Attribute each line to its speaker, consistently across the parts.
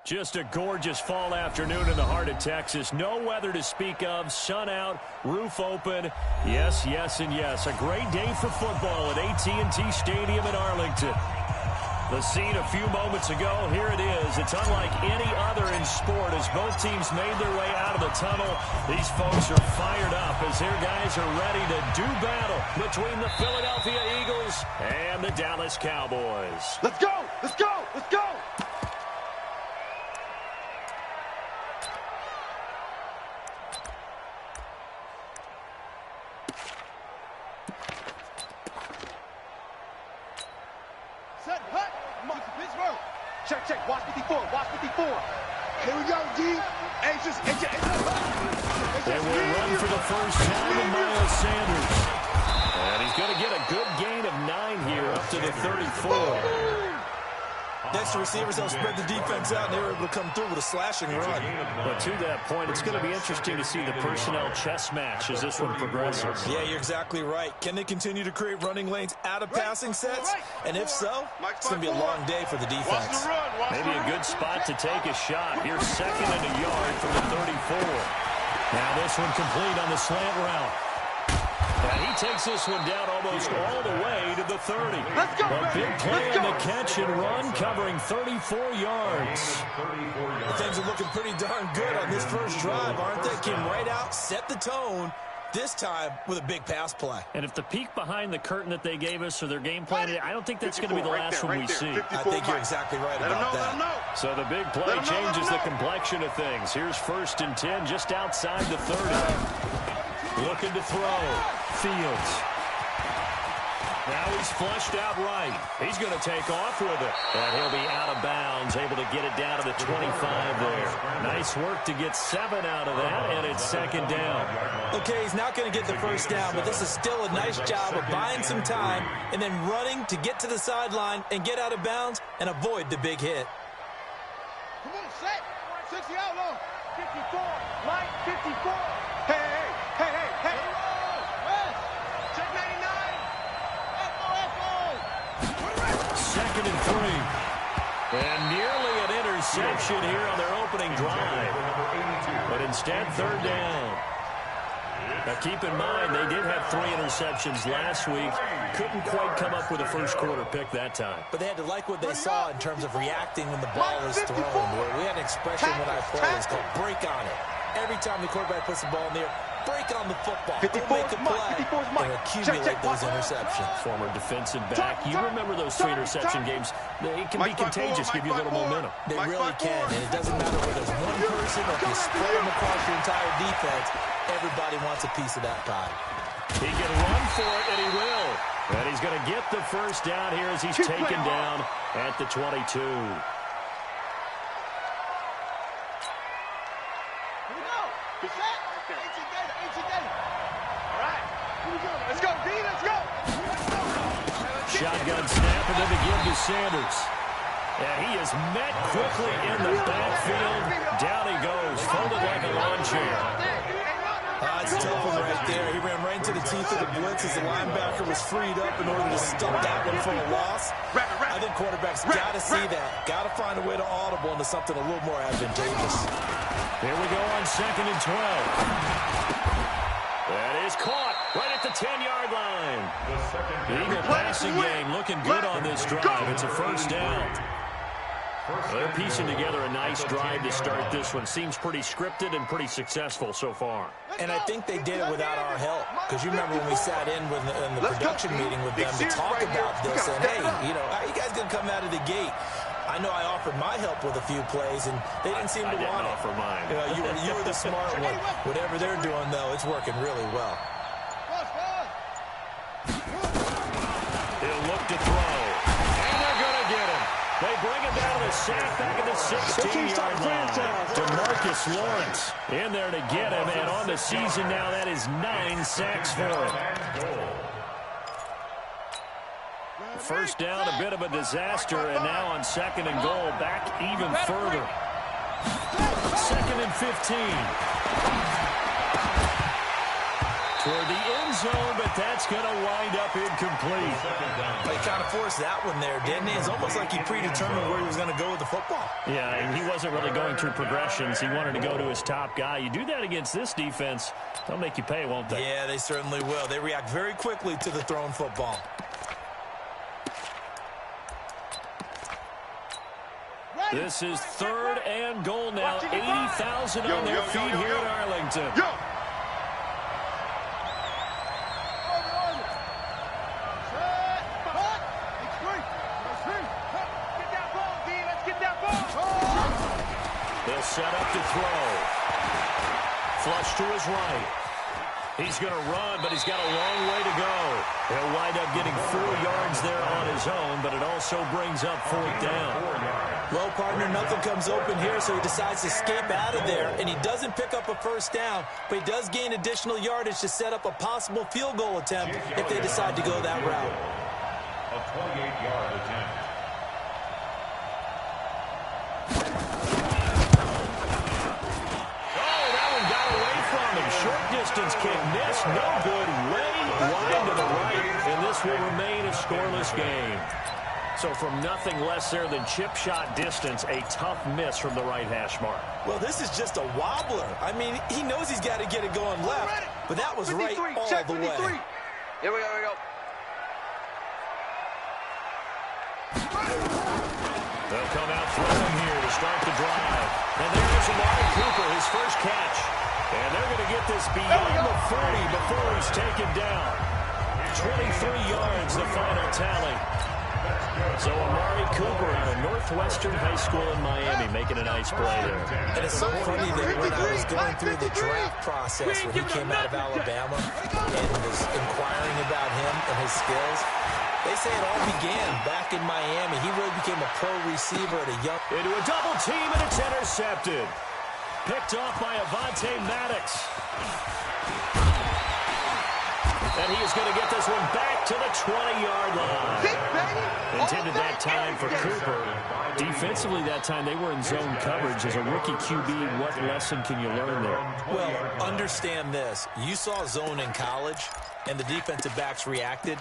Speaker 1: Just a gorgeous fall afternoon in the heart of Texas. No weather to speak of. Sun out, roof open. Yes, yes, and yes. A great day for football at AT&T Stadium in Arlington. The scene a few moments ago, here it is. It's unlike any other in sport as both teams made their way out of the tunnel. These folks are fired up as their guys are ready to do battle between the Philadelphia Eagles and the Dallas Cowboys.
Speaker 2: Let's go! Let's go! Let's go! Set, hut, Pittsburgh. Check, check. Watch 54. Watch 54. Here we go, D. Anxious.
Speaker 1: They will run for the first time in Miles Sanders. And he's going to get a good gain of 9 here up to the 34.
Speaker 3: Next to receivers, they'll spread the defense out, and they were able to come through with a slashing run.
Speaker 1: But to that point, it's going to be interesting to see the personnel chess match as this one progresses.
Speaker 3: Yeah, you're exactly right. Can they continue to create running lanes out of passing sets? And if so, it's going to be a long day for the defense.
Speaker 1: Maybe a good spot to take a shot. Here's second and a yard from the 34. Now this one complete on the slant route. And he takes this one down almost all the way to the 30.
Speaker 2: Let's go,
Speaker 1: a big play on the catch and run, covering 34 yards.
Speaker 3: Things are looking pretty darn good on this first drive, aren't they? Came right out, set the tone, this time with a big pass play.
Speaker 1: And if the peek behind the curtain that they gave us or their game plan, I don't think that's going to be the last one we see.
Speaker 3: I think you're exactly right about that.
Speaker 1: So the big play changes the complexion of things. Here's 1st and 10 just outside the 30. Looking to throw. Fields. Now he's flushed out right. He's going to take off with it. And he'll be out of bounds, able to get it down to the 25 there. Nice work to get 7 out of that, and it's 2nd down.
Speaker 3: Okay, he's not going to get the first down, but this is still a nice job of buying some time and then running to get to the sideline and get out of bounds and avoid the big hit.
Speaker 2: Come on, set. 60 out low. 54. Light 54. Hey, hey, hey, hey, hey. Check 99.
Speaker 1: Second and 3. And nearly an interception here on their opening drive. But instead, 3rd down. Now keep in mind, they did have 3 interceptions last week. Couldn't quite come up with a first quarter pick that time.
Speaker 3: But they had to like what they saw in terms of reacting when the ball was thrown. We had an expression when I play, it's called break on it. Every time the quarterback puts the ball in the air, break on the football.
Speaker 2: 54
Speaker 3: make a play and accumulate those interceptions.
Speaker 1: Former defensive back. You remember those 3 interception games. It can be contagious, give you a little momentum.
Speaker 3: They really can, and it doesn't matter whether there's one person or if you spread them across your entire defense. Everybody wants a piece of that pie.
Speaker 1: He can run for it, and he will. And he's going to get the first down here as he's taken down at the 22. Shotgun snap and then to give to Sanders. And he is met quickly in the backfield. Down he goes, folded like a lawn chair.
Speaker 3: It's a tough one right there. He ran right into the teeth of the blitz as the linebacker was freed up in order to stop that one for a loss. I think quarterbacks got to see that. Got to find a way to audible into something a little more advantageous.
Speaker 1: Here we go on 2nd and 12. That is caught right at the 10-yard line. The Eagle passing game looking good on this drive. It's a first down. They're piecing together a nice drive to start this one. Seems pretty scripted and pretty successful so far.
Speaker 3: And I think they did it without our help. Because you remember when we sat in the production meeting with them to talk about this. And, hey, you know, how are you guys going to come out of the gate? I know I offered my help with a few plays, and they didn't seem to want it.
Speaker 1: Offer mine.
Speaker 3: You were the smart one. Whatever they're doing, though, it's working really well.
Speaker 1: He'll look to throw. And they're going to get him. They bring him down to the sack back at the 16-yard line. DeMarcus Lawrence in there to get him, and on the season now, that is 9 sacks for him. First down, a bit of a disaster, and now on 2nd and goal, back even further. 2nd and 15. toward the end zone, but that's going to wind up incomplete.
Speaker 3: He kind of forced that one there, didn't he? It's almost like he predetermined where he was going to go with the football.
Speaker 1: Yeah, and he wasn't really going through progressions. He wanted to go to his top guy. You do that against this defense, they'll make you pay, won't they?
Speaker 3: Yeah, they certainly will. They react very quickly to the thrown football.
Speaker 1: This is 3rd and goal now. 80,000 on their feet here in Arlington. They'll set up to throw. Flush to his right. He's going to run, but he's got a long way to go. He'll wind up getting 4 yards there on his own, but it also brings up 4th down.
Speaker 3: Well, partner, nothing comes open here, so he decides to escape out of there, and he doesn't pick up a first down, but he does gain additional yardage to set up a possible field goal attempt if they decide to go that route.
Speaker 4: A 28-yard attempt.
Speaker 1: Oh, that one got away from him. Short distance kick missed. No good. Way wide to the right, and this will remain a scoreless game. So from nothing less there than chip shot distance, a tough miss from the right hash mark.
Speaker 3: Well, this is just a wobbler. I mean, he knows he's got to get it going left, but that was right all the way.
Speaker 2: Here we go,
Speaker 1: They'll come out throwing here to start the drive. And there's Amari Cooper, his first catch. And they're going to get this beyond the 40 before he's taken down. 23 yards, the final tally. So Amari Cooper out of Northwestern High School in Miami making a nice play there.
Speaker 3: And it's so funny that when I was going through the draft process when he came out of Alabama and was inquiring about him and his skills, they say it all began back in Miami. He really became a pro receiver at a young...
Speaker 1: Into a double team, and it's intercepted. Picked off by Avonte Maddox. And he is going to get this one back to the 20-yard line. Intended that time for Cooper. Defensively that time, they were in zone coverage. As a rookie QB, what lesson can you learn there?
Speaker 3: Well, understand this. You saw zone in college, and the defensive backs reacted,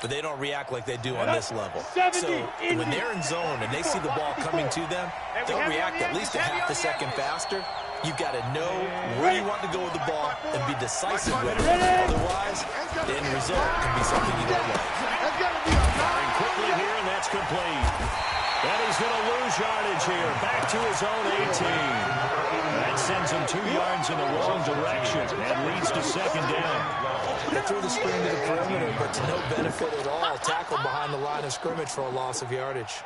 Speaker 3: but they don't react like they do on this level. So when they're in zone and they see the ball coming to them, they'll react at least a half a second faster. You've got to know where you want to go with the ball and be decisive with it. Otherwise, the end result can be something you don't like.
Speaker 1: Firing quickly here, and that's complete. And he's going to lose yardage here. Back to his own 18. That sends him 2 yards in the wrong direction and leads to 2nd down.
Speaker 3: They threw the screen to the perimeter, but to no benefit at all. Tackled behind the line of scrimmage for a loss of yardage.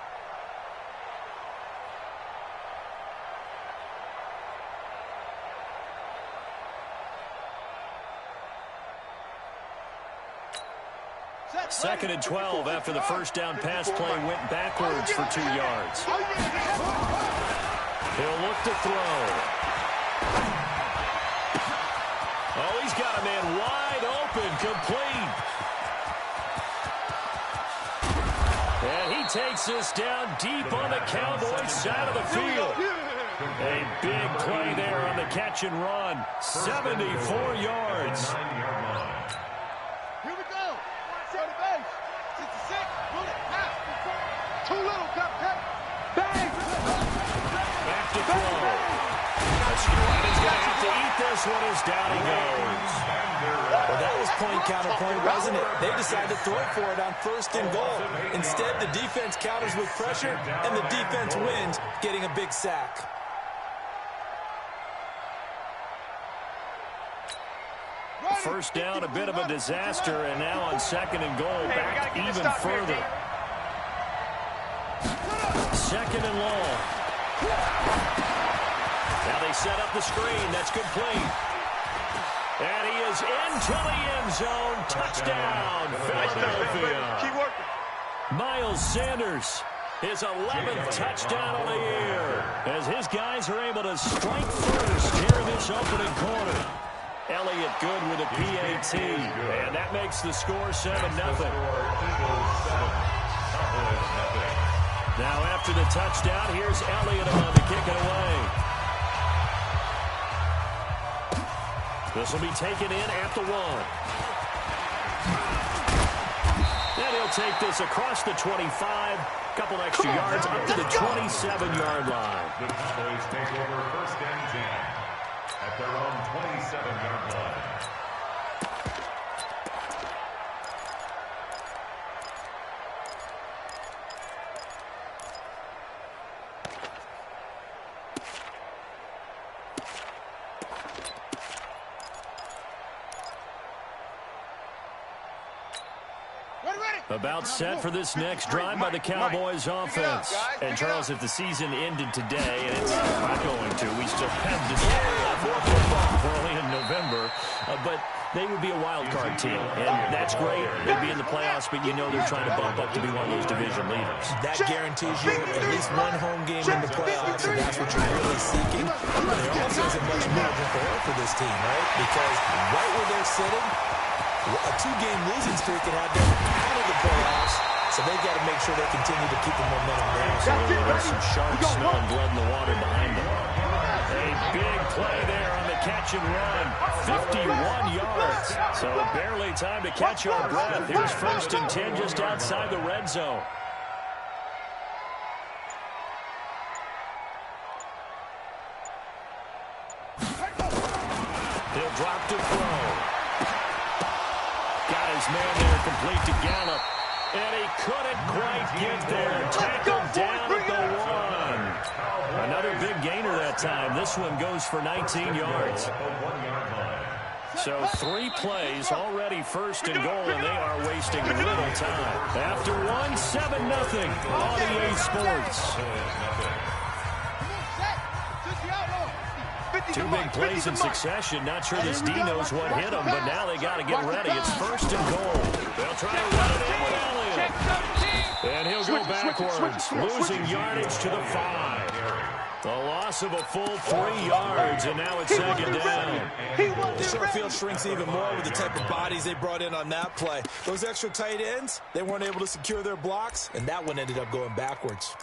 Speaker 1: Second and 12 after the first down pass play went backwards for 2 yards. He'll look to throw. Oh, he's got a man wide open, complete. And he takes this down deep on the Cowboys side of the field. A big play there on the catch and run. 74 yards.
Speaker 2: Here we go. Set the base. 66. Pull it. Pass. Too little. Cut. Bang.
Speaker 1: Back to throw. He's going to have to eat this one as down he goes.
Speaker 3: Well, that was point counterpoint, wasn't it? They decided to throw for it on 1st and goal. Instead, the defense counters with pressure, and the defense wins, getting a big sack.
Speaker 1: First down, a bit of a disaster, and now on 2nd and goal, back even further. 2nd and long. Now they set up the screen. That's complete. And he is into the end zone. Touchdown, Philadelphia.
Speaker 2: Keep working.
Speaker 1: Miles Sanders, his 11th touchdown of the year, as his guys are able to strike first here in this opening quarter. Elliott good with a PAT, and that makes the score 7-0. Now after the touchdown, here's Elliott on to kick it away. This will be taken in at the 1. And he'll take this across the 25. Couple extra yards up to the 27-yard line.
Speaker 4: The Cowboys take over 1st and 10 at their own 27-yard line.
Speaker 1: About set for this next drive by the Cowboys offense. And Charles, if the season ended today, and it's not going to, we still have to more football early in November, but they would be a wild card team, and that's great. They'd be in the playoffs, but you know they're trying to bump up to be one of those division leaders.
Speaker 3: That guarantees you at least one home game in the playoffs, and that's what you're really seeking. There also isn't much margin for error for this team, right? Because right where they're sitting, a 2-game losing streak could have them out of the playoffs, so they've got to make sure they continue to keep the momentum down.
Speaker 1: Absolutely, there's some sharp smelling blood in the water behind them. A big play there on the catch and run, 51 yards. So barely time to catch our breath. Here's 1st and 10 just outside the red zone. He'll drop to throw. Got his man there complete to Gallup. And he couldn't quite get there. Tackled down at the 1. Another big gainer that time. This one goes for 19 yards. So 3 plays, already 1st and goal, and they are wasting little time. After 1, 7-0 on EA Sports. 2 big plays in succession. Not sure this D knows what hit him, but now they got to get ready. It's 1st and goal. They'll try to run it in with Elliott. And he'll go backwards, losing yardage to the 5. The loss of a full 3 yards, and now it's 2nd down.
Speaker 3: The short field shrinks even more with the type of bodies they brought in on that play. Those extra tight ends, they weren't able to secure their blocks, and that one ended up going backwards.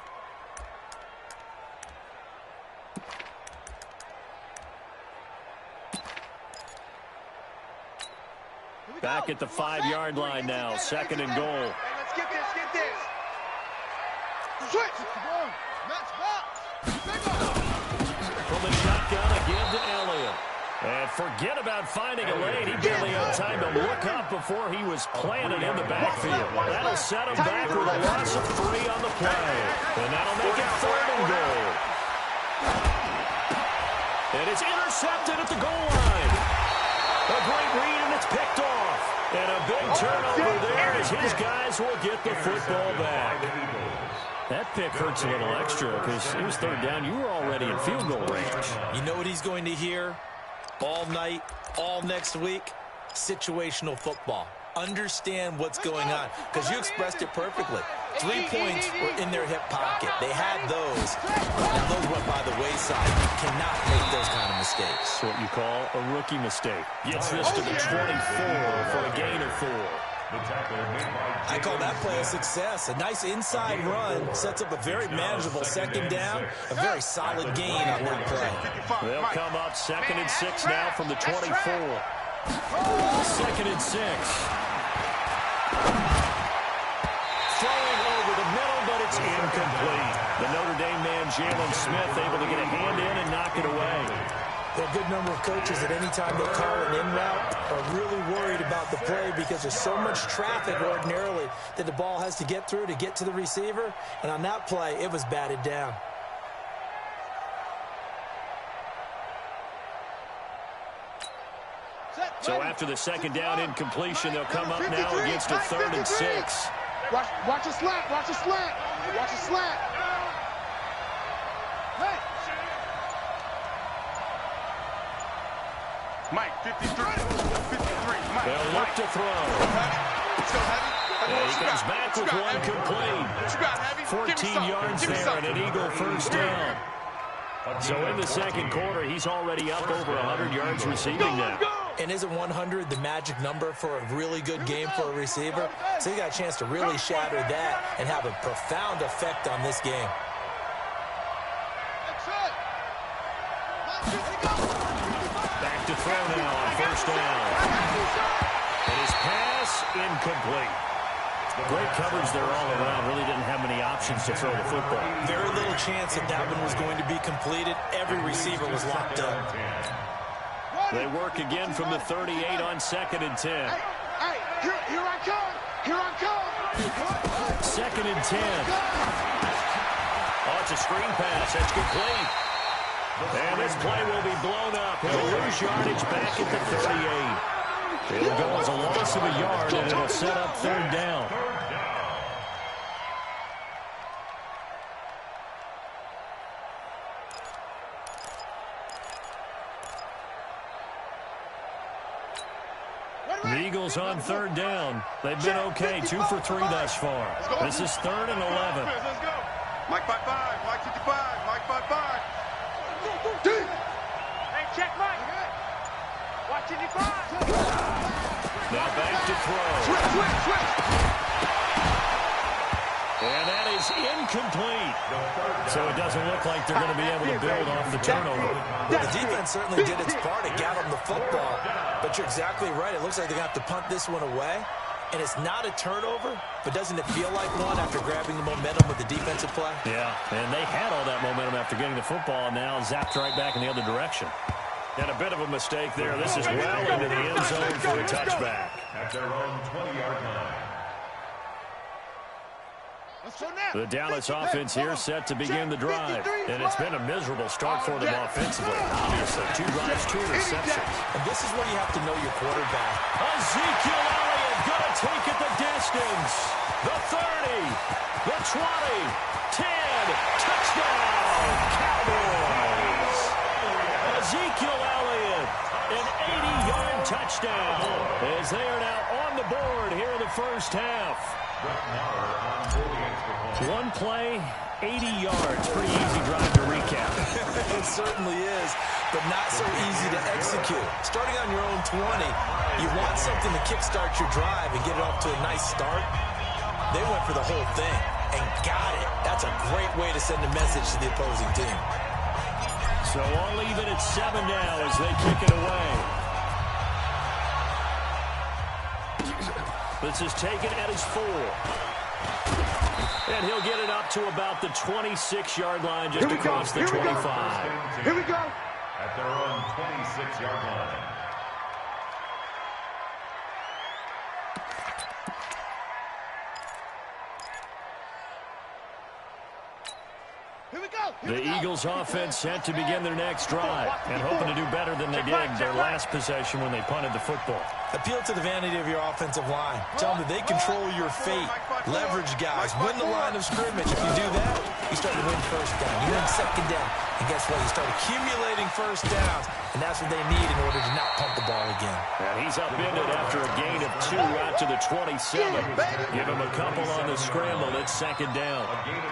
Speaker 1: Back at the 5-yard line now, 2nd and goal.
Speaker 2: Let's get this, get this. Switch. Come on. Match box.
Speaker 1: From the shotgun, again to Elliott. And forget about finding a lane. He barely had time to look up before he was planted in the backfield. That'll set him back with a loss of 3 on the play. And that'll make it 3rd and goal. And it's intercepted at the goal line. A great read, and it's picked off. And a big turnover there as his guys will get the football back. That pick hurts a little extra because it was 3rd down. You were already in field goal range.
Speaker 3: You know what he's going to hear all night, all next week? Situational football. Understand what's going on, because you expressed it perfectly. 3 points were in their hip pocket. They had those. Now those went by the wayside. You cannot make those kind of mistakes.
Speaker 1: What you call a rookie mistake. Gets this to the 24 for a gain of 4.
Speaker 3: I call that play a success. A nice inside run sets up a very manageable 2nd down. A very solid gain on that play.
Speaker 1: They'll come up 2nd and 6 now from the 24. 2nd and 6. Throwing over the middle, but it's incomplete. The Notre Dame man, Jalen Smith, able to get a hand in and knock it away.
Speaker 3: There are a good number of coaches at any time they call an in route are really worried about the play because there's so much traffic ordinarily that the ball has to get through to get to the receiver. And on that play, it was batted down.
Speaker 1: So after the 2nd down incompletion, they'll come up now against a 3rd and 6.
Speaker 2: Watch a slant. Watch a slant. Watch a slant. Hey. Mike, 53. 53. Mike.
Speaker 1: They'll look to throw. And he comes back with one complete. 14 yards there and an Eagle 1st down. So in the 2nd quarter, he's already up over 100 yards receiving now.
Speaker 3: And isn't 100 the magic number for a really good game for a receiver? So he got a chance to really shatter that and have a profound effect on this game.
Speaker 1: Back to throw now on first down. And his pass incomplete. Great coverage there all around. Really didn't have many options to throw the football.
Speaker 3: Very little chance that that one was going to be completed. Every receiver was locked up.
Speaker 1: They work again from the 38 on 2nd and 10.
Speaker 2: Hey, here I come. Here I come.
Speaker 1: 2nd and 10. Oh, it's a screen pass. That's complete. And this play will be blown up. He'll lose yardage back at the 38. It'll go as a loss of a yard, and it'll set up 3rd down. The Eagles on 3rd down. They've been okay, 2 for 3 thus far. This is 3rd and 11.
Speaker 2: Let's go. Mike 5-5, Mike 55, Mike 5-5. Hey, check Mike. Watch 55.
Speaker 1: Now back to throw.
Speaker 2: Switch.
Speaker 1: And that is incomplete. So it doesn't look like they're going to be able to build off the turnover.
Speaker 3: Well, the defense certainly did its part. It got them the football. But you're exactly right. It looks like they're going to have to punt this one away. And it's not a turnover, but doesn't it feel like one after grabbing the momentum with the defensive play?
Speaker 1: Yeah, and they had all that momentum after getting the football, and now zapped right back in the other direction. And a bit of a mistake there. This is well into the end zone for a touchback.
Speaker 4: At their own 20-yard line.
Speaker 1: The Dallas offense here set to begin the drive. And it's been a miserable start for them offensively. Obviously, 2 drives, 2 interceptions.
Speaker 3: And this is where you have to know your quarterback.
Speaker 1: Ezekiel Elliott going to take it the distance. The 30, the 20, 10, touchdown, Cowboys. Ezekiel Elliott, an 80-yard touchdown, as they are now on the board here in the first half. One play, 80 yards. Pretty easy drive to recap.
Speaker 3: It certainly is, but not so easy to execute. Starting on your own 20, you want something to kickstart your drive and get it off to a nice start. They went for the whole thing and got it. That's a great way to send a message to the opposing team.
Speaker 1: So all even at 7 now as they kick it away. This is taken at his 4. And he'll get it up to about the 26-yard line, just across the 25.
Speaker 2: Here we go.
Speaker 4: At their own 26-yard line.
Speaker 1: The Eagles offense set to begin their next drive and hoping to do better than they did their last possession when they punted the football.
Speaker 3: Appeal to the vanity of your offensive line. Tell them that they control your fate. Leverage guys. Win the line of scrimmage. If you do that, you start to win first down. You win second down. And guess what? You start accumulating first downs. And that's what they need in order to not punt the ball again.
Speaker 1: And he's upended after a gain of 2 out to the 27. Give him a couple on the scramble. It's second down.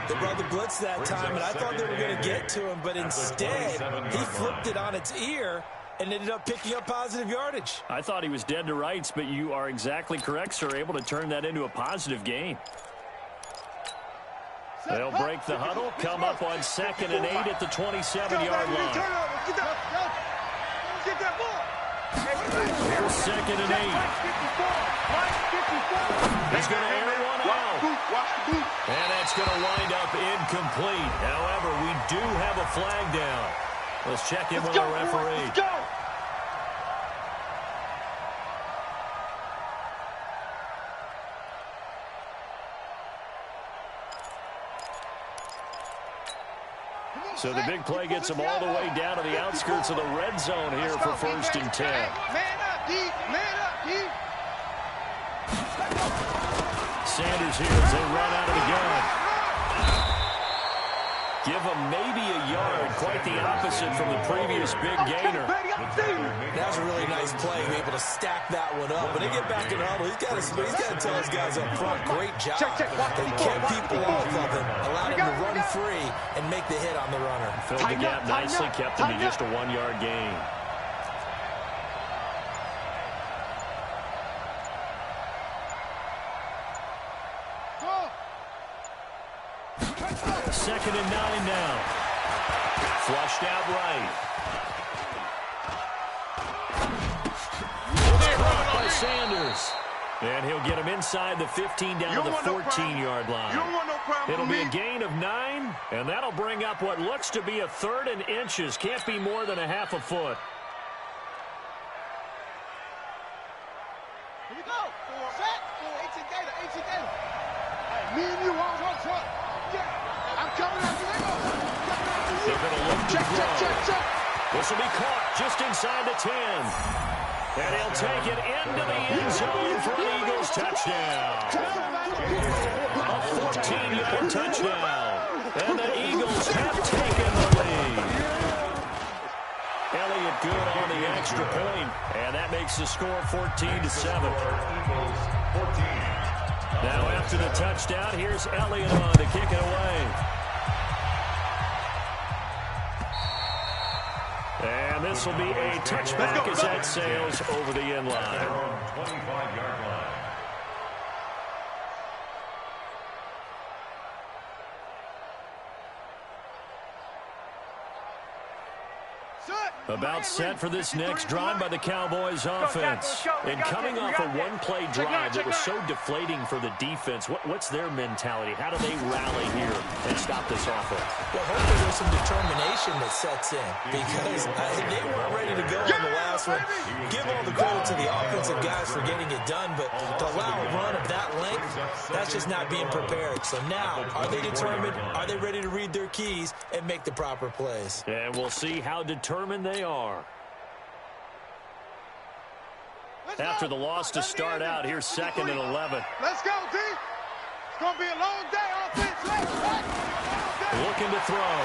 Speaker 3: They brought the blitz that time, and I thought they were going to get to him, but instead, he flipped it on its ear and ended up picking up positive yardage.
Speaker 1: I thought he was dead to rights, but you are exactly correct, sir. Able to turn that into a positive gain. They'll break the huddle, come up on 2nd and 8 at the 27-yard line. Here's 2nd and 8. He's going to air one out. And that's going to wind up incomplete. However, we do have a flag down. Let's check in with our referee.
Speaker 2: Let's go.
Speaker 1: So the big play gets them all the way down to the outskirts of the red zone here for 1st and 10.
Speaker 2: Man up, D. Man up, D.
Speaker 1: Sanders here as they run out of the gun. Give them maybe a yard. Quite the opposite from the previous big gainer.
Speaker 3: That was a really nice play. Be able to stack that one up. When they get back in the huddle, he's got to tell his guys up front, great job. They kept people off of him, allowed him to run free and make the hit on the runner.
Speaker 1: Filled the gap nicely, kept him to just a 1-yard gain. Second and 9 now. Flushed out right. Sanders. And he'll get him inside the 15 down to the 14-yard line. It'll be a gain of 9, and that'll bring up what looks to be a 3rd and inches. Can't be more than a half a foot.
Speaker 2: Here we go. Set. 18 Gator. 18 Gator. Hey, me and you on front. Yeah. I'm coming after you.
Speaker 1: They're going to look to throw. This will be caught just inside the 10. And he'll take it into the end zone for an Eagles touchdown. A 14-yard touchdown. And the Eagles have taken the lead. Elliott good on the extra point. And that makes the score 14-7. Now after the touchdown, here's Elliott on to kick it away. And this will be a touchback as that sails over the end line.
Speaker 4: 25-yard line.
Speaker 1: About set for this next drive by the Cowboys offense. And coming off a one-play drive that was so deflating for the defense, what's their mentality? How do they rally here and stop this offense?
Speaker 3: Well, hopefully there's some determination that sets in because they weren't ready to go on the last one. Give all the credit to the offensive guys for getting it done, but to allow a run of that length, that's just not being prepared. So now, are they determined? Are they ready to read their keys and make the proper plays?
Speaker 1: And we'll see how determined they are. After the loss to start out, here's 2nd and 11.
Speaker 2: Let's go, D. It's going to be a long day offense.
Speaker 1: Looking to throw.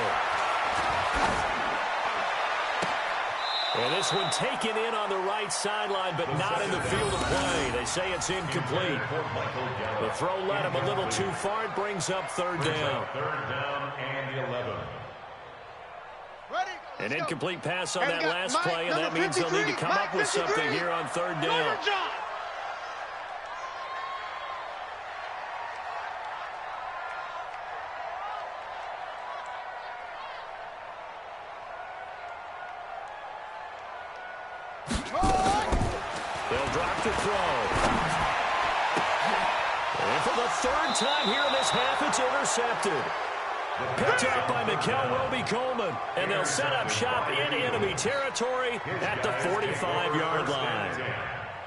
Speaker 1: And this one taken in on the right sideline, but not in the field of play. They say it's incomplete. The throw led him a little too far. It brings up 3rd down.
Speaker 4: 3rd down and 11.
Speaker 1: An incomplete pass on that last play, and that means they'll need to come up with something here on 3rd down. They'll drop the throw. And for the 3rd time here in this half, it's intercepted. Picked up by Mikel Roby-Coleman, and they'll set up shop in enemy territory at the 45-yard line.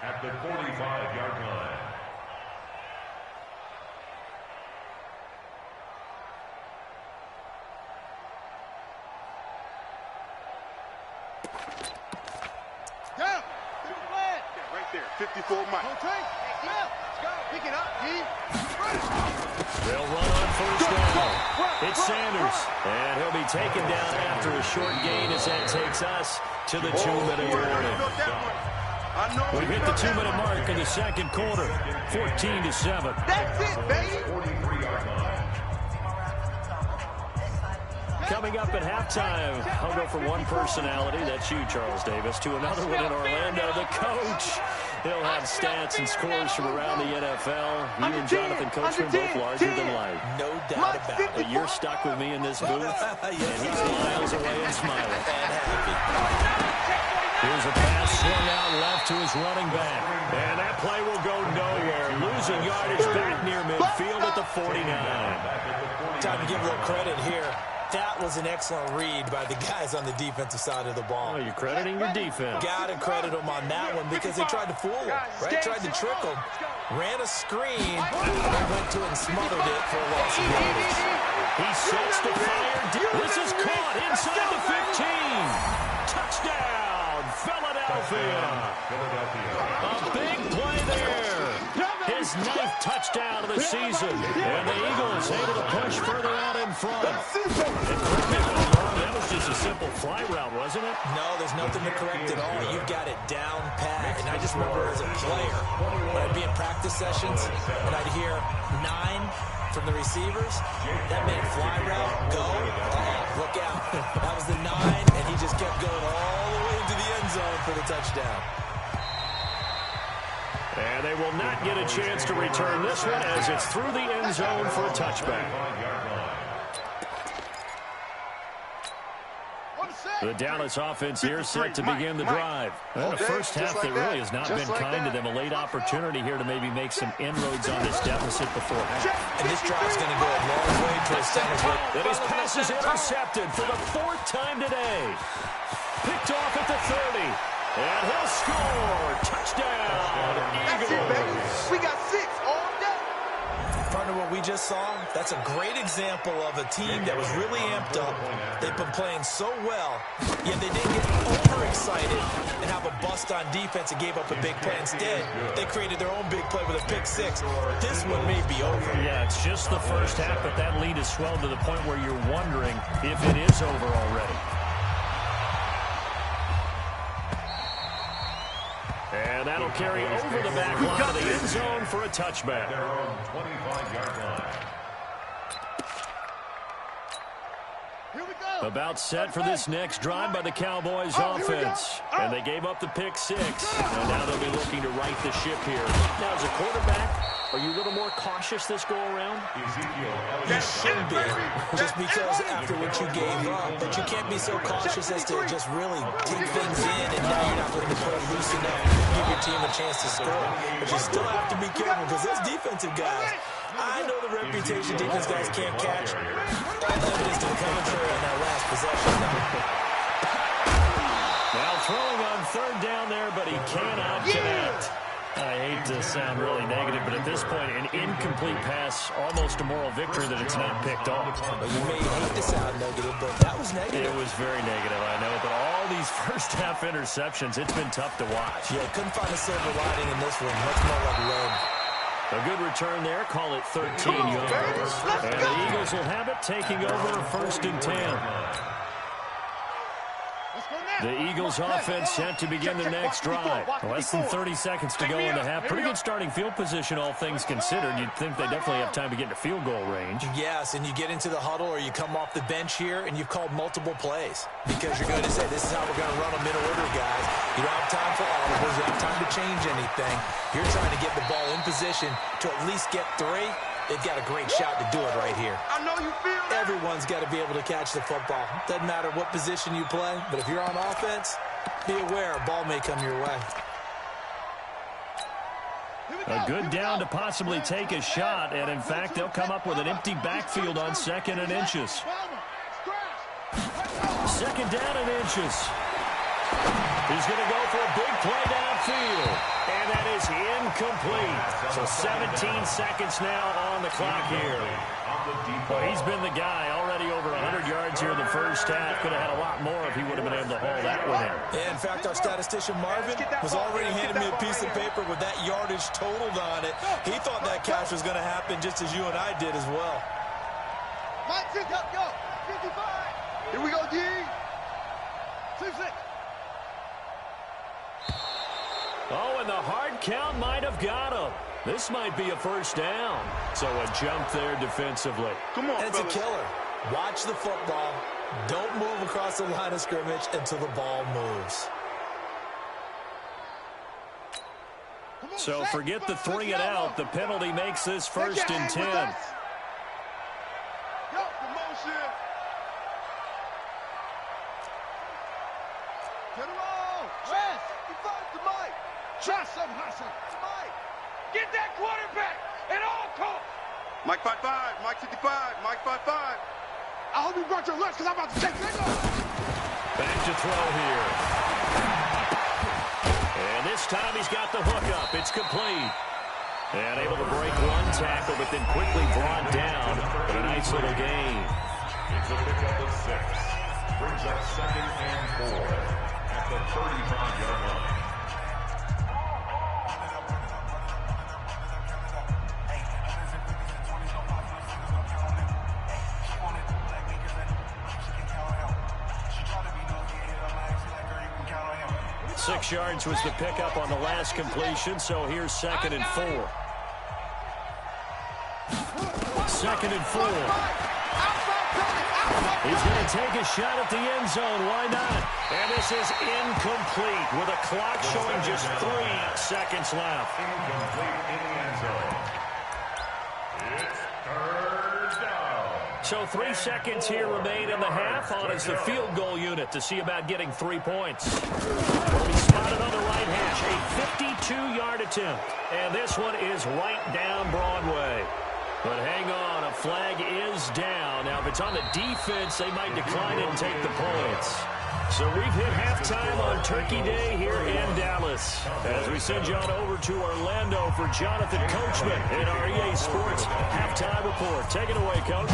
Speaker 4: At the 45-yard line.
Speaker 2: Yeah, right there, 54 Mike. Okay, let's go. Pick it up, D.
Speaker 1: They'll run on 1st down. It's Sanders, and he'll be taken down after a short gain as that takes us to the 2-minute warning. We've hit the 2-minute mark in the 2nd quarter, 14-7.
Speaker 2: That's it, baby.
Speaker 1: Coming up at halftime, I'll go from one personality, that's you, Charles Davis, to another one in Orlando, the coach. He'll have stats and scores from around the NFL. You and Jonathan Coachman both larger than life.
Speaker 3: No doubt about it.
Speaker 1: But you're stuck with me in this booth, and he's miles away and smiling.
Speaker 3: And happy.
Speaker 1: Here's a pass swung out left to his running back. And that play will go nowhere. Losing yardage back near midfield at the 49.
Speaker 3: Time to give a little credit here. That was an excellent read by the guys on the defensive side of the ball.
Speaker 1: Oh, you're crediting your defense.
Speaker 3: Got to credit them on that one because they tried to fool him, right? Tried to trick him. Ran a screen, and went to it and smothered it for a loss of yardage.
Speaker 1: He sets the fire. This is caught inside the 15. Touchdown, Philadelphia. A big play there. His 9th touchdown of the season. And the Eagles able to push further out in front. And correct me if I'm wrong, that was just a simple fly route, wasn't it?
Speaker 3: No, there's nothing to correct at all. You've got it down pat. And I just remember as a player, when I'd be in practice sessions, and I'd hear 9 from the receivers, that meant fly route, go, look out. That was the 9, and he just kept going all the way into the end zone for the touchdown.
Speaker 1: And they will not get a chance to return this one as it's through the end zone for a touchback. The Dallas offense here set to begin the drive. Well, the first half that really has not been kind to them. A late opportunity here to maybe make some inroads on this deficit before half.
Speaker 3: And this drive's going to go a long way to establish.
Speaker 1: And his pass is intercepted for the 4th time today. Picked off at the 30. And he'll score. Touchdown, Eagles.
Speaker 2: That's it, baby. We got 6 all day.
Speaker 3: Partner, what we just saw, that's a great example of a team that was really amped up. They've been playing so well, yet they didn't get overexcited and have a bust on defense and gave up a big play. Instead, they created their own big play with a pick 6. This one may be over.
Speaker 1: Yeah, it's just the first half, but that lead has swelled to the point where you're wondering if it is over already. And that'll carry over the back line of the end zone for a touchback.
Speaker 4: Their own 25-yard line.
Speaker 2: Here we go.
Speaker 1: About set for this next drive by the Cowboys offense. And they gave up the pick 6. And now they'll be looking to right the ship here. Now, as a quarterback, are you a little more cautious this go-around?
Speaker 3: You should be, just because after what you gave up. But you can't be so cautious as to just really take things in, and now you're not going to play loose enough to give your team a chance to score. But you still have to be careful, because those defensive guys, I know the reputation defense guys can't catch. All evidence to the contrary on that last possession.
Speaker 1: Now throwing on 3rd down there, but he cannot connect. I hate to sound really negative, but at this point, an incomplete pass, almost a moral victory that it's not picked off.
Speaker 3: Well, you may hate to sound negative, but that was negative.
Speaker 1: It was very negative, I know, but all these first-half interceptions, it's been tough to watch.
Speaker 3: Yeah, couldn't find a silver lining in this one. Much more like lead.
Speaker 1: A good return there, call it 13 yards. And the Eagles will have it, taking over 1st and 10. The Eagles offense set to begin their next drive. Less than 30 seconds to go in the half. Pretty good starting field position, all things considered. You'd think they definitely have time to get into field goal range.
Speaker 3: Yes, and you get into the huddle or you come off the bench here and you've called multiple plays because you're going to say, this is how we're going to run them in order, guys. You don't have time for audibles. You don't have time to change anything. You're trying to get the ball in position to at least get 3. They've got a great shot to do it right here.
Speaker 2: I know you feel that.
Speaker 3: Everyone's got to be able to catch the football. Doesn't matter what position you play, but if you're on offense, be aware a ball may come your way.
Speaker 1: A good down to possibly take a shot, and in fact, they'll come up with an empty backfield on 2nd and inches. 2nd down and inches. He's going to go for a big play downfield, and that is incomplete. So 17 seconds now on the clock here. Well, he's been the guy already over 100 yards here in the first half. Could have had a lot more if he would have been able to haul that one in.
Speaker 3: Yeah, in fact, our statistician Marvin was already handing me a piece of paper with that yardage totaled on it. He thought that catch was going to happen just as you and I did as well.
Speaker 2: Mike, go. 55. Here we go, D. 6-6.
Speaker 1: Oh, and the hard count might have got him. This might be a 1st down. So a jump there defensively.
Speaker 2: Come on,
Speaker 3: and it's a killer. Watch the football. Don't move across the line of scrimmage until the ball moves.
Speaker 1: So forget the 3 and out. The penalty makes this 1st and 10.
Speaker 2: Get him on. Rest. He finds the mic. Trust him, hustle. Mike. Get that quarterback at all costs. Mike 5-5. Mike 55. Mike 5-5. I hope you brought your lunch because I'm about to take it.
Speaker 1: Back to throw here. And this time he's got the hook up. It's complete. And able to break one tackle, but then quickly brought down. But a nice little gain.
Speaker 4: It's a pickup of 6. Brings up 2nd and 4 at the 35-yard line.
Speaker 1: Six yards was the pickup on the last completion, so here's 2nd and 4. 2nd and 4. He's going to take a shot at the end zone. Why not? And this is incomplete with a clock showing just 3 seconds left.
Speaker 4: Incomplete in the end zone. It's 3rd down.
Speaker 1: So 3 seconds here remain in the half. On is the field goal unit to see about getting 3 points. Will be spotted on the right hash. A 52-yard attempt. And this one is right down Broadway. But hang on, a flag is down. Now, if it's on the defense, they might decline it and take the points. So we've hit halftime on Turkey Day here in Dallas. As we send you on over to Orlando for Jonathan Coachman in our EA Sports Halftime Report. Take it away, Coach.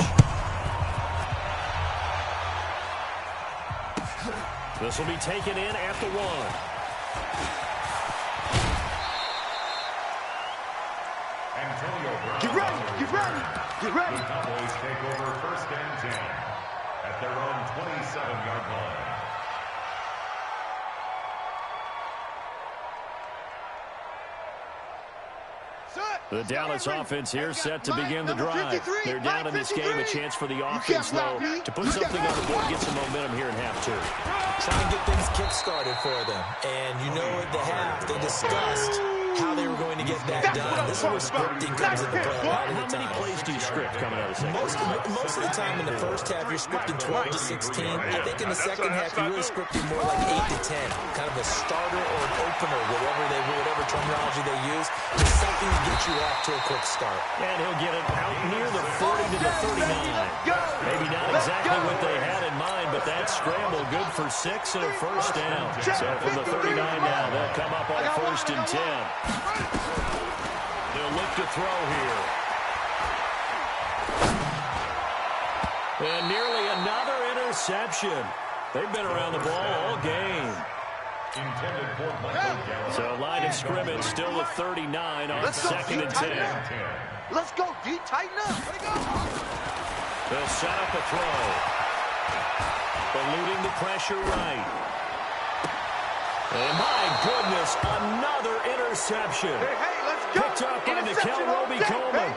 Speaker 1: This will be taken in at the 1.
Speaker 2: Get ready, get ready, get ready.
Speaker 4: The Cowboys take over 1st and 10 at their own 27-yard line.
Speaker 1: The Dallas offense here set to begin the drive. They're down in this game. A chance for the offense, though, to put something on the board, get some momentum here in half 2.
Speaker 3: Trying to get things kick-started for them. And you know at the half, they discussed how they were going to get that done. This is where scripting comes into play a lot of the time.
Speaker 1: How many plays do you script coming out of the second?
Speaker 3: Most of the time in the first half, you're scripting 12 to 16. I think in the second half, you're really scripting more like 8 to 10. Kind of a starter or an opener, whatever terminology they use. Just something to get you off to a quick start.
Speaker 1: And he'll get it out near the 40 to the 39. Maybe not exactly what they had in mind, but that scramble good for 6 and a first down. So from the 39 now, they'll come up on 1st and 10. They'll look to throw here. And nearly another interception. They've been around the ball all game. So line of scrimmage still with 39 on 2nd and 10.
Speaker 2: Let's go, D. Tighten up.
Speaker 1: They'll set up a throw. Eluding the pressure right. And my goodness, another interception.
Speaker 2: Hey, let's go.
Speaker 1: Picked up by Nikel Roby-Coleman.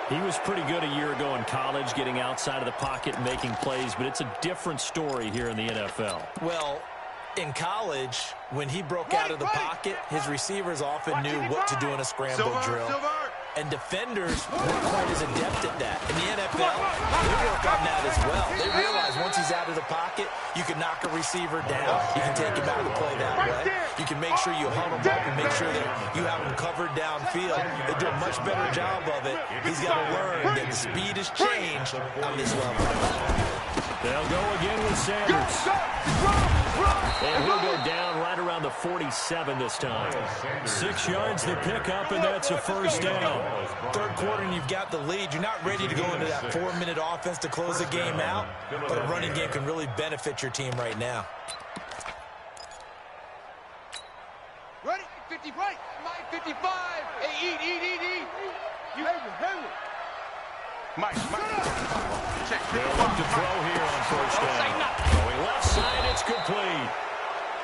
Speaker 1: He was pretty good a year ago in college, getting outside of the pocket and making plays, but it's a different story here in the NFL.
Speaker 3: Well, in college, when he broke out of the pocket, his receivers often knew what to do in a scramble drill. And defenders weren't quite as adept at that. In the NFL, they work on that as well. They realize once he's out of the pocket, you can knock a receiver down. You can take him out of the play that way. You can make sure you hunt him up and make sure that you have him covered downfield. They do a much better job of it. He's got to learn that the speed has changed on this level.
Speaker 1: They'll go again with Sanders. And he'll go down right around the 47 this time. 6 yards the pickup, and that's a first down.
Speaker 3: Third quarter, and you've got the lead. You're not ready to go into that 4-minute offense to close the game out, but a running game can really benefit your team right now.
Speaker 2: Ready? 50 right. Mike 55. Hey, eat. You Mike. Check.
Speaker 1: They'll look to throw here on first down. Going left side, it's complete.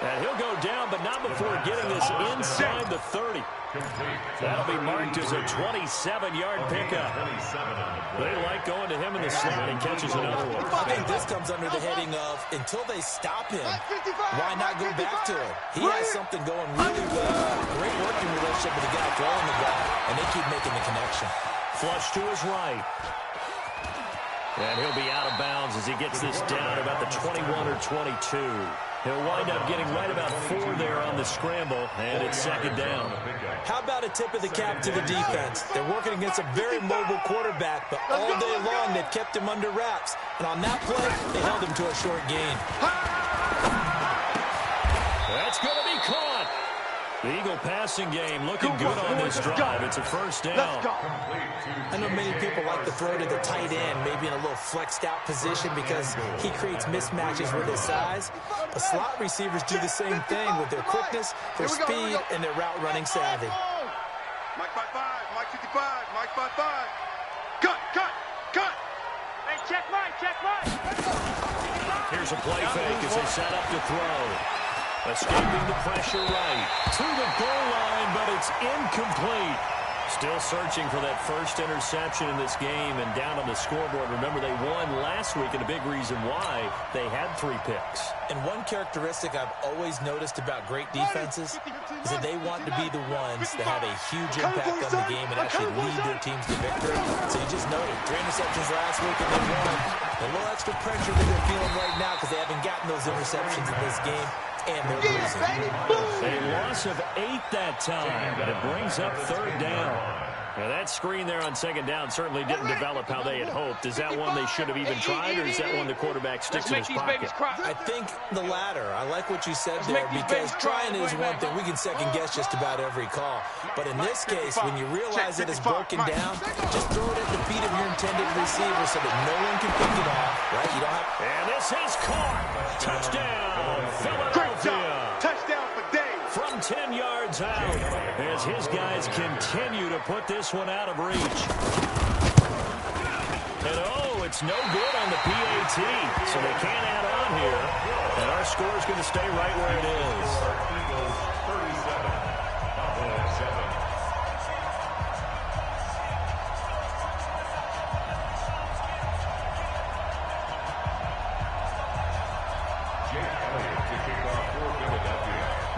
Speaker 1: And he'll go down, but not before getting this inside the 30. That'll be marked as a 27-yard pickup. They like going to him in the slot. He catches another one.
Speaker 3: I think this comes under the heading of, until they stop him, why not go back to him? He has something going really well. Great working relationship with the guy throwing the ball, and they keep making the connection.
Speaker 1: Flush to his right. And he'll be out of bounds as he gets this down about the 21 or 22. He'll wind up getting right about 4 there on the scramble, and it's 2nd down.
Speaker 3: How about a tip of the cap to the defense? They're working against a very mobile quarterback, but all day long they've kept him under wraps. And on that play, they held him to a short gain.
Speaker 1: That's going to be caught. The Eagle passing game looking good on this drive. It's a first down.
Speaker 3: I know many people like to throw to the tight end, maybe in a little flexed out position because he creates mismatches with his size. But slot receivers do the same thing with their quickness, their speed, and their route running savvy.
Speaker 2: Mike 55, Mike 55, Mike 55. Cut. Hey, check Mike.
Speaker 1: Here's a play fake as they set up to throw. Escaping the pressure right to the goal line, but it's incomplete. Still searching for that first interception in this game and down on the scoreboard. Remember, they won last week, and a big reason why they had 3 picks.
Speaker 3: And one characteristic I've always noticed about great defenses is that they want to be the ones that have a huge impact on the game and actually lead their teams to victory. So you just noted 3 interceptions last week and they won. A little extra pressure that they're feeling right now because they haven't gotten those interceptions in this game. And they're losing.
Speaker 1: A loss of 8 that time, but it brings up 3rd down. Now, that screen there on 2nd down certainly didn't develop how they had hoped. Is that one they should have even tried, or is that one the quarterback sticks in his pocket?
Speaker 3: I think the latter. I like what you said there, because trying is one thing. We can second-guess just about every call. But in this case, when you realize that it's broken down, just throw it at the feet of your intended receiver so that no one can pick it off, right? You don't have...
Speaker 1: And this is caught. Touchdown, Philadelphia.
Speaker 2: Touchdown for Dave.
Speaker 1: From 10 yards out, as his guys continue to put this one out of reach. And oh, it's no good on the PAT, so they can't add on here. And our score is going to stay right where it is.
Speaker 4: Eagles 37, Cowboys 7.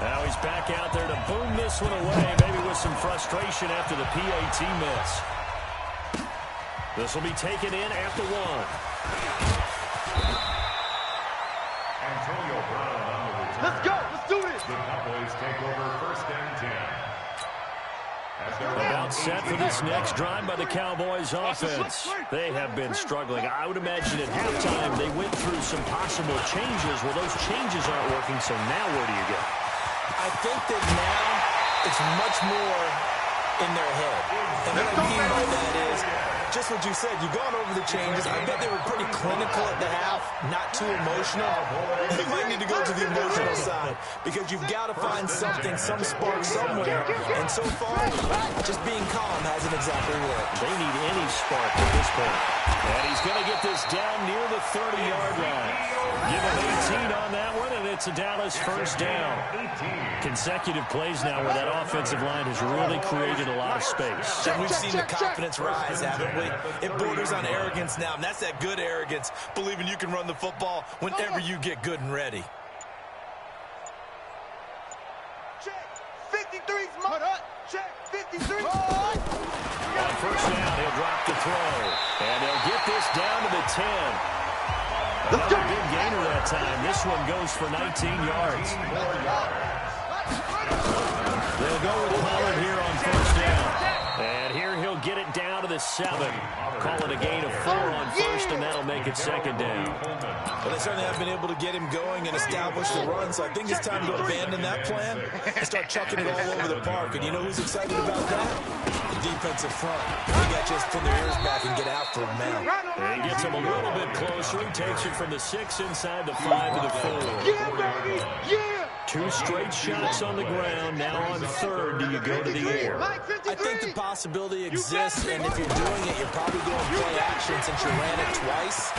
Speaker 1: Now he's back out there to boom this one away, maybe with some frustration after the PAT miss. This will be taken in at the 1.
Speaker 4: Antonio Brown on the return.
Speaker 2: Let's go. Let's do this.
Speaker 4: The Cowboys take over 1st and 10.
Speaker 1: About set for this next drive by the Cowboys offense. They have been struggling. I would imagine at halftime they went through some possible changes. Well, those changes aren't working, so now where do you go?
Speaker 3: I think that now it's much more in their head. And what I mean by that is just what you said. You've gone over the changes. I bet they were pretty clinical at the half, not too emotional. You might need to go to the emotional side because you've got to find something, some spark somewhere. And so far, just being calm hasn't exactly worked.
Speaker 1: They need any spark at this point. And he's going to get this down near the 30-yard line. Give him 18 on that one, and it's a Dallas 1st down. Consecutive plays now where that offensive line has really created a lot of space.
Speaker 3: And we've seen the confidence rise, haven't we? It borders on arrogance now, and that's that good arrogance, believing you can run the football whenever you get good and ready.
Speaker 2: Check. 53's mud. Check. 53.
Speaker 1: On 1st down, he'll drop the throw. And they'll get this down to the 10. Another big gainer that time. This one goes for 19 yards. They'll go with Pollard here on 1st down. And here he'll get it down to the 7. Call it a gain of 4 on 1st, and that'll make it 2nd down.
Speaker 3: Well, they certainly have been able to get him going and establish the run, so I think it's time to abandon that plan and start chucking it all over the park. And you know who's excited about that? The defensive front. They got just put their ears back and get after him now.
Speaker 1: And he gets him a little bit closer. He takes it from the 6 inside the 5 to the 4.
Speaker 2: Yeah, baby. Yeah.
Speaker 1: 2 straight shots on the ground. Now on 3rd, do you go to the air?
Speaker 3: I think the possibility exists, and if you're doing it, you're probably going to play action since you ran it twice.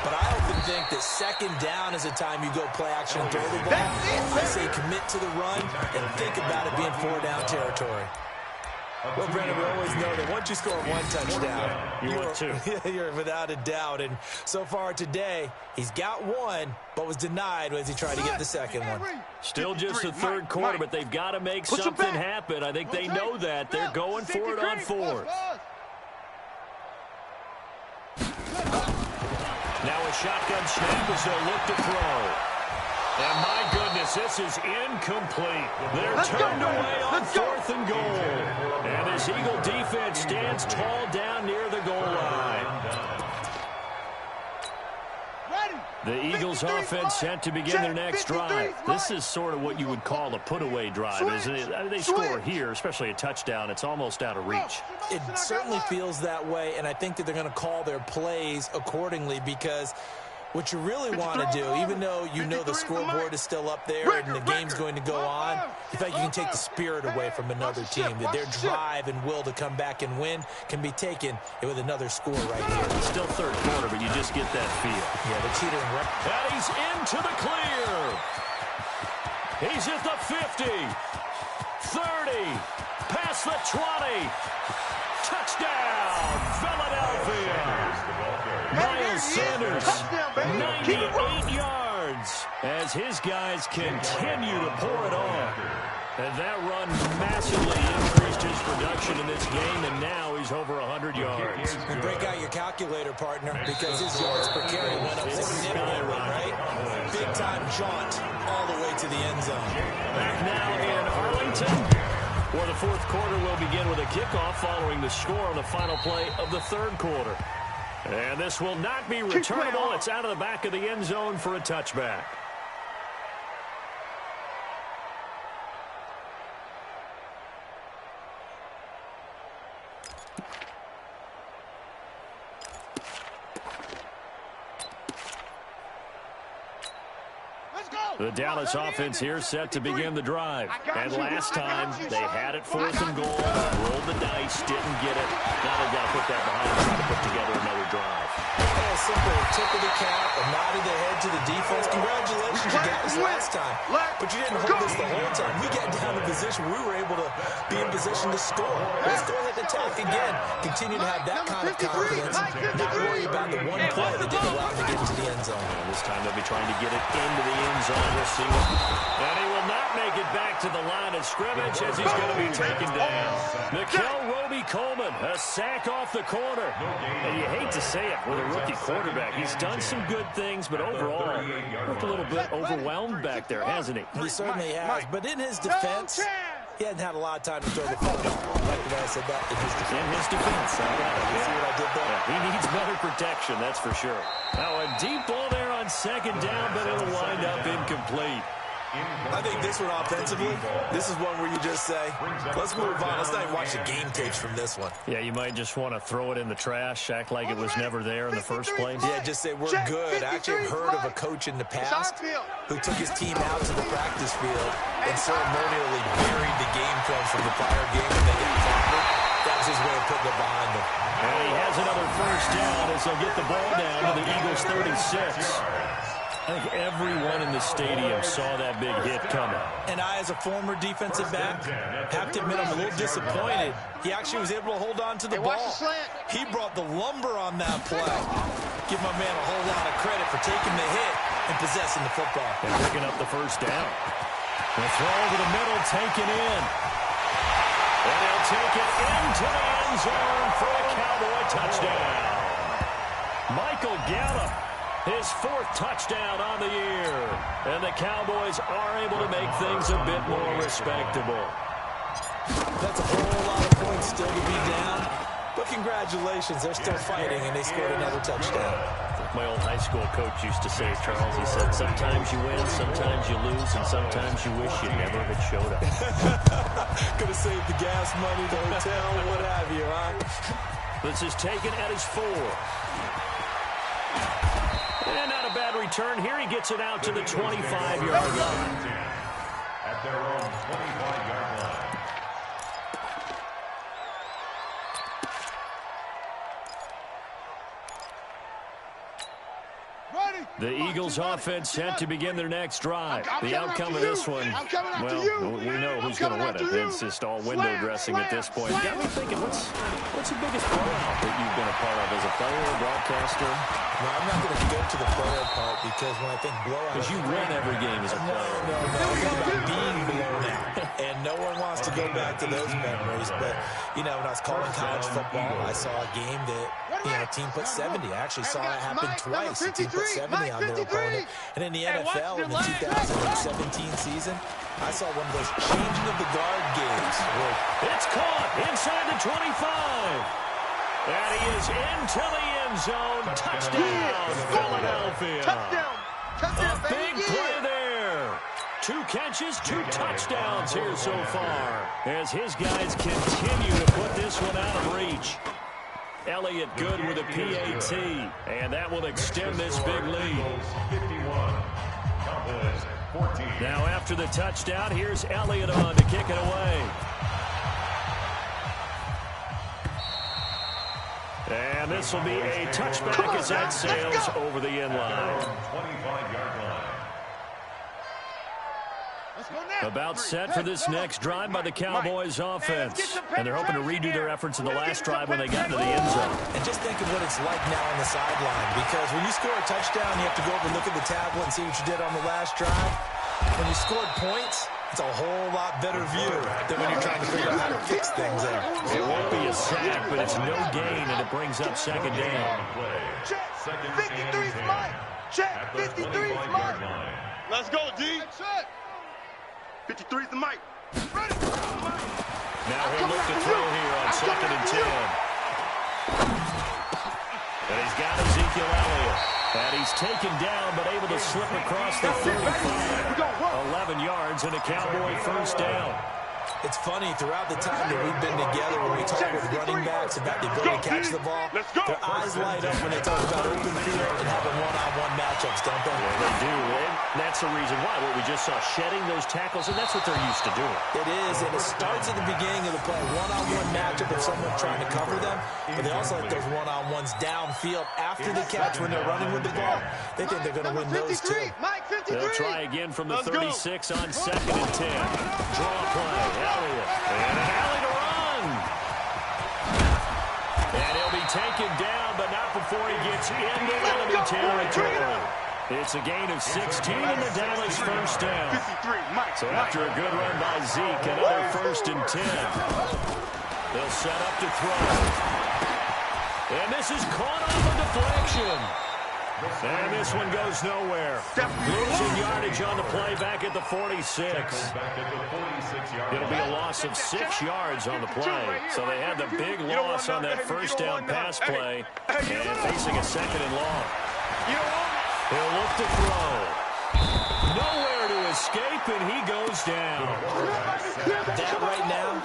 Speaker 3: But I often think that 2nd down is a time you go play action and throw the ball. I say commit to the run and think about it being 4-down territory. Well, Brandon, we always know that once you score 1 touchdown, you're without a doubt. And so far today, he's got 1, but was denied as he tried to get the 2nd one.
Speaker 1: Still just the 3rd quarter, but they've got to make something happen. I think they know that. They're going for it on 4th. Now a shotgun snap as they'll look to throw. And my goodness, this is incomplete. They're turned away on 4th and goal. And this Eagle defense stands tall down near the goal line. The Eagles offense set to begin their next drive. This is sort of what you would call a put-away drive, isn't it? I mean, they score here, especially a touchdown. It's almost out of reach.
Speaker 3: It certainly feels that way, and I think that they're going to call their plays accordingly because what you really want to do, even though you know the scoreboard is still up there and the game's going to go on, in fact, you can take the spirit away from another team, that their drive and will to come back and win can be taken with another score right here.
Speaker 1: It's still 3rd quarter, but you just get that feel.
Speaker 3: Yeah, they're teetering right.
Speaker 1: And he's into the clear. He's at the 50, 30, past across the 20. Touchdown, Philadelphia. Miles Sanders, 98 yards as his guys continue to pour it on. And that run massively increased his production in this game, and now he's over 100 yards.
Speaker 3: And break out your calculator, partner, because his yards per carry went up significantly, right? Big-time jaunt all the way to the end zone.
Speaker 1: Back now in Arlington, where the fourth quarter will begin with a kickoff following the score on the final play of the third quarter. And this will not be returnable. It's out of the back of the end zone for a touchback. The Dallas offense here set to begin the drive. And last time, they had it 4th and goal, rolled the dice, didn't get it. Now they've got to put that behind and try to put together another drive.
Speaker 3: A simple tip of the cap, a nod of the head to the defense. Congratulations, you got us last time. But you didn't hold us the whole time. We got down to position. We were able to be in position to score. Let's go ahead and attack again. Continue to have that kind of confidence. Not worry about the one play that didn't allow them to get into the end zone.
Speaker 1: And this time they'll be trying to get it into the end zone. We'll see what. And he will not make it back to the line of scrimmage as he's going to be taken down. Nikel Roby-Coleman, a sack off the corner. And you hate to say it with a rookie quarterback. He's done some good things, but overall, looked a little bit overwhelmed back there, hasn't he?
Speaker 3: He certainly has, but in his defense, he hadn't had a lot of time to throw the football. Like the way I said that, in his defense.
Speaker 1: In his defense.
Speaker 3: You see what I did there?
Speaker 1: Yeah, he needs better protection, that's for sure. Now a deep ball there on second down, but it'll wind up incomplete.
Speaker 3: I think this one offensively, this is one where you just say, let's move on. Let's not even watch the game tapes from this one.
Speaker 1: Yeah, you might just want to throw it in the trash, act like it was never there in the first place.
Speaker 3: Yeah, just say we're good. I actually have heard of a coach in the past who took his team out to the practice field and ceremonially buried the game films from the prior game when they got clobbered. That was his way of putting it behind them.
Speaker 1: And he has another first down as they'll get the ball down to the Eagles' 36. I think everyone in the stadium saw that big hit coming.
Speaker 3: And I, as a former defensive back, have to admit I'm a little disappointed. He actually was able to hold on to the ball. He brought the lumber on that play. Give my man a whole lot of credit for taking the hit and possessing the football.
Speaker 1: And picking up the first down. The throw over the middle, taken in. And he'll take it into the end zone for a Cowboy touchdown. Michael Gallup, his 4th touchdown on the year. And the Cowboys are able to make things a bit more respectable.
Speaker 3: That's a whole lot of points still to be down. But congratulations, they're still fighting, and they scored another touchdown.
Speaker 1: My old high school coach used to say, Charles, he said, sometimes you win, sometimes you lose, and sometimes you wish you never had showed up.
Speaker 3: Could have saved the gas money, the hotel, what have you, huh?
Speaker 1: This is taken at his 4. And not a bad return here. He gets it out to the 25-yard line.
Speaker 4: At their own 25-yard line.
Speaker 1: The Eagles offense set to begin their next drive. The outcome of this one, well, we know who's going to win it. It's just all window dressing at this point. Got me thinking, what's the biggest blowout that you've been a part of as a player or broadcaster?
Speaker 3: No, I'm not going to go to the player part because when I think blowout...
Speaker 1: Because you win every game as a player.
Speaker 3: No. I think about being blown out. And no one wants to go back to those memories. But, you know, when I was calling college football, I saw a game that, you know, a team put 70. I actually saw it happen twice. A team put 70 on their opponent. And in the NFL, in the 2017 season, I saw one of those changing of the guard games.
Speaker 1: It's caught inside the 25. And he is into the end zone. Touchdown, Philadelphia.
Speaker 2: Touchdown,
Speaker 1: a big play there. 2 catches, 2 touchdowns here so far, as his guys continue to put this one out of reach. Elliott good with a PAT, and that will extend this big lead.
Speaker 4: 51. Cowboys 14.
Speaker 1: Now after the touchdown, here's Elliott on to kick it away. And this will be a touchback as that sails over the end line.
Speaker 4: 25-yard line.
Speaker 1: About set for this next drive by the Cowboys offense. And they're hoping to redo their efforts in the last drive when they got into the end zone.
Speaker 3: And just think of what it's like now on the sideline. Because when you score a touchdown, you have to go over and look at the tablet and see what you did on the last drive. When you scored points, it's a whole lot better view than when you're trying to figure out how to fix things there.
Speaker 1: It won't be a sack, but it's no gain, and it brings up second down.
Speaker 2: Check. 53's Mike. Check. 53's Mike. Let's go, D. 53's the Mike.
Speaker 1: Now he'll look to throw here on second and 10. And he's got Ezekiel Elliott. And he's taken down, but able to slip across the 35. 11 yards and a Cowboy first down.
Speaker 3: It's funny, throughout the time that we've been together, when we talk with running backs about the ability to catch the ball, their eyes light up when they talk about open field and having one-on-one matchups, don't they?
Speaker 1: Yeah, they do, and that's the reason why. What we just saw, shedding those tackles, and that's what they're used to doing.
Speaker 3: It is, and it starts at the beginning of the play. One-on-one matchup with someone trying to cover them, but they also like those one-on-ones downfield after the catch when they're running with the ball. They think they're going to win those too.
Speaker 1: They'll try again from the 36 on second and 10. Draw play. Elliott. And an alley to run. And he'll be taken down, but not before he gets into enemy territory. It's a gain of 16 and the Dallas first down. So after a good run by Zeke, another first and 10. They'll set up to throw. And this is caught off a deflection. And this one goes nowhere. Losing yardage on the play back at the 46. It'll be a loss of 6 yards on the play. So they had the big loss on that first down pass play. And facing a second and long. He'll look to throw. Nowhere to escape, and he goes down.
Speaker 3: That right now,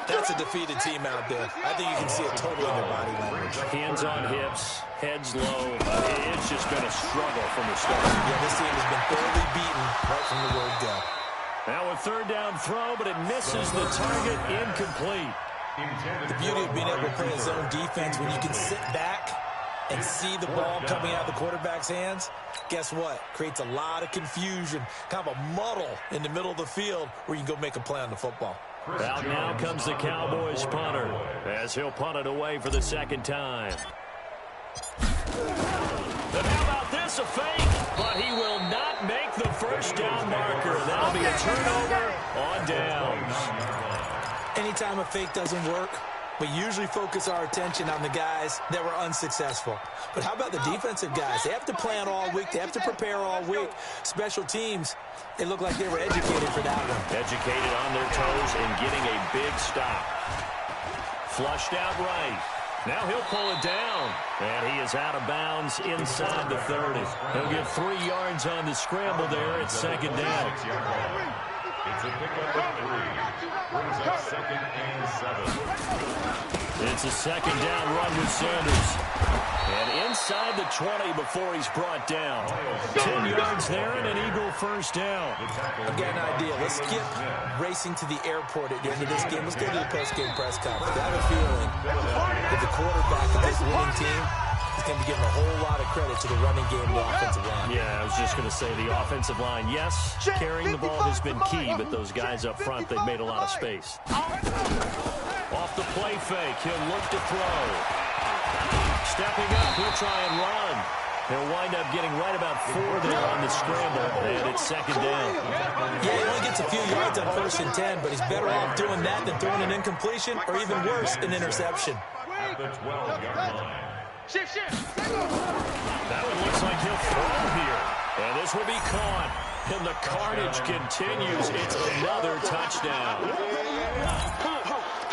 Speaker 3: that's a defeated team out there. I think you can see it totally in their body language.
Speaker 1: Hands on hips, heads low. It's just been a struggle from the start.
Speaker 3: Yeah, this team has been thoroughly beaten right from the word go.
Speaker 1: Now a third down throw, but it misses the target, incomplete.
Speaker 3: The beauty of being able to play a zone defense when you can sit back and see the ball coming out of the quarterback's hands, guess what? Creates a lot of confusion, kind of a muddle in the middle of the field where you can go make a play on the football.
Speaker 1: Out now comes the Cowboys punter as he'll punt it away for the second time. And how about this, a fake? But he will not make the first down marker. That'll be a turnover on downs.
Speaker 3: Anytime a fake doesn't work, we usually focus our attention on the guys that were unsuccessful. But how about the defensive guys? They have to plan all week. They have to prepare all week. Special teams, they look like they were educated for that one.
Speaker 1: Educated on their toes and getting a big stop. Flushed out right. Now he'll pull it down. And he is out of bounds inside the 30. He'll get 3 yards on the scramble there at second down.
Speaker 4: It's a pickup of 3. Brings up second and 7.
Speaker 1: It's a second down run with Sanders. And inside the 20 before he's brought down. 10 yards there and an Eagle first down.
Speaker 3: I've got an idea. Let's skip racing to the airport at the end of this game. Let's go to the post-game press conference. I have a feeling that the quarterback of this winning team is going to be giving a whole lot of credit to the running game and the offensive line.
Speaker 1: Yeah, I was just going to say the offensive line, yes, carrying the ball has been key, but those guys up front, they've made a lot of space. Off the play fake, he'll look to throw. Stepping up, he'll try and run. He'll wind up getting right about 4 there on the scramble, and it's second down.
Speaker 3: Yeah, he only gets a few yards on first and 10, but he's better off doing that than throwing an incompletion or even worse, an interception.
Speaker 4: At the 12-yard line.
Speaker 2: Shift.
Speaker 1: That one looks like he'll throw here. And this will be caught. And the carnage continues. It's another touchdown.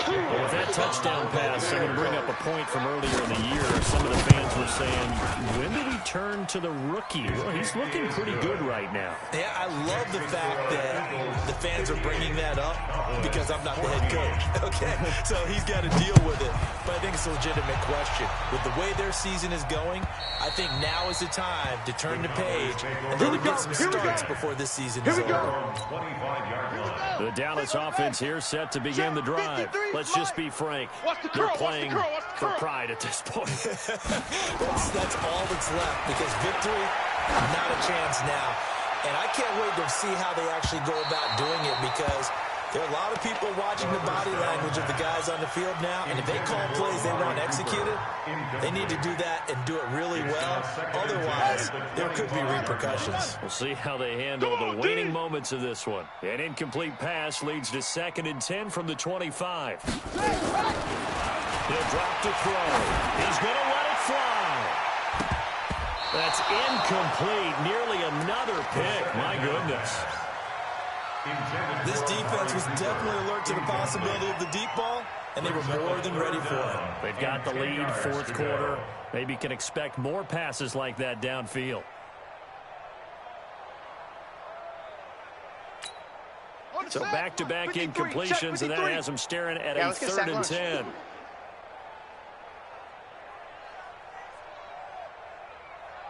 Speaker 1: Well, with that touchdown pass, I'm going to bring up a point from earlier in the year. Some of the fans were saying, when do we turn to the rookie? Well, he's looking pretty good right now.
Speaker 3: Yeah, I love the fact that the fans are bringing that up because I'm not the head coach. Okay, so he's got to deal with it. But I think it's a legitimate question. With the way their season is going, I think now is the time to turn the page and let him get some starts before this season is over.
Speaker 1: The Dallas offense here set to begin the drive. Let's just be frank. They're playing for pride at this point.
Speaker 3: That's all that's left because victory, not a chance now. And I can't wait to see how they actually go about doing it, because there are a lot of people watching the body language of the guys on the field now, and if they call plays they want executed, they need to do that and do it really well. Otherwise, there could be repercussions.
Speaker 1: We'll see how they handle the waning moments of this one. An incomplete pass leads to 2nd and 10 from the 25. He'll drop to throw. He's going to let it fly. That's incomplete. Nearly another pick. My goodness.
Speaker 3: This defense was definitely alert to the possibility of the deep ball, and they were more than ready for it.
Speaker 1: They've got the lead, 4th quarter. Maybe can expect more passes like that downfield. So back-to-back incompletions, and that has them staring at a 3rd and 10.